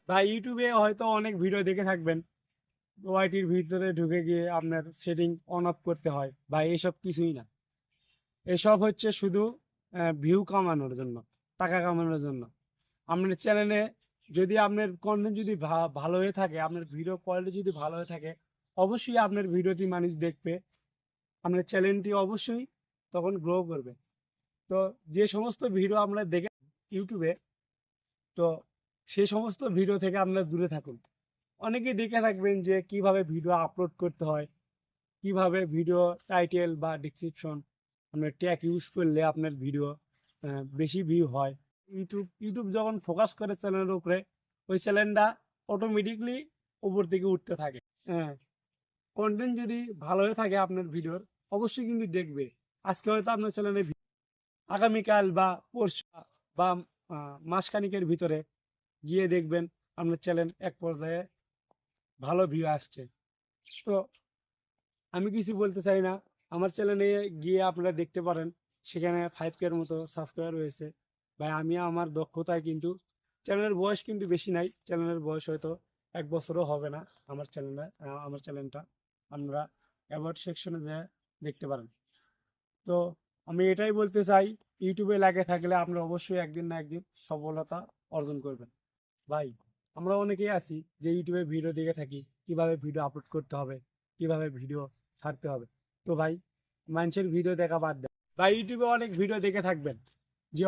বা ইউটিউবে হয়তো অনেক ভিডিও দেখে থাকবেন, ওয়াইটির ভিতরে ঢুকে গিয়ে আপনার সেটিং অন অফ করতে হয়, বা এসব কিছুই না। এসব হচ্ছে শুধু ভিউ কামানোর জন্য, টাকা কামানোর জন্য। আপনার চ্যানেলে যদি আপনার কন্টেন্ট যদি ভালো হয়ে থাকে, আপনার ভিডিও কোয়ালিটি যদি ভালো হয়ে থাকে, অবশ্যই আপনার ভিডিওটি মানুষ দেখবে, আপনার চ্যানেলটি অবশ্যই তখন গ্রো করবে। তো যে সমস্ত ভিডিও আমরা দেখে ইউটিউবে, তো সেই সমস্ত ভিডিও থেকে আপনারা দূরে থাকুন। অনেকেই দেখে থাকবেন যে কিভাবে ভিডিও আপলোড করতে হয়, কিভাবে ভিডিও টাইটেল বা ডিসক্রিপশন আপনার ট্যাগ ইউজ করলে আপনার ভিডিও বেশি ভিউ হয়। ইউটিউব যখন ফোকাস করে চ্যানেলের উপরে, ওই চ্যানেলটা অটোমেটিকলি উপর থেকে উঠতে থাকে। হ্যাঁ, কন্টেন্ট যদি ভালো হয়ে থাকে আপনার ভিডিওর, অবশ্যই কিন্তু দেখবে। আজকে হয়তো আপনার চ্যানেলে, আগামীকাল বা পরশু বা মাসখানিকের ভিতরে গিয়ে দেখবেন আপনার চ্যানেল এক পর্যায়ে ভালো ভিউ আসছে। তো আমি কিছু বলতে চাই না, আমার চ্যানেলে গিয়ে আপনারা দেখতে পারেন, সেখানে 5K এর মতো সাবস্ক্রাইবার রয়েছে। ভাই আমি আমার দক্ষতায় কিন্তু, চ্যানেলের বয়স কিন্তু বেশি নাই, চ্যানেলের বয়স হয়তো 1 বছরও হবে না। আমার চ্যানেলটা আপনারা অ্যাবাউট সেকশনে যেয়ে দেখতে পারেন। তো আমি এটাই বলতে চাই, ইউটিউবে লাগে থাকলে আপনারা অবশ্যই একদিন না একদিন সফলতা অর্জন করবেন। ভাই আমরা অনেকেই আছি যে ইউটিউবে ভিডিও দেখে থাকি, কিভাবে ভিডিও আপলোড করতে হবে, কিভাবে ভিডিও ছাড়তে হবে। তো ভাই মানুষের ভিডিও দেখা বাদ দেন, ভাই ইউটিউবে অনেক ভিডিও দেখে থাকবেন যে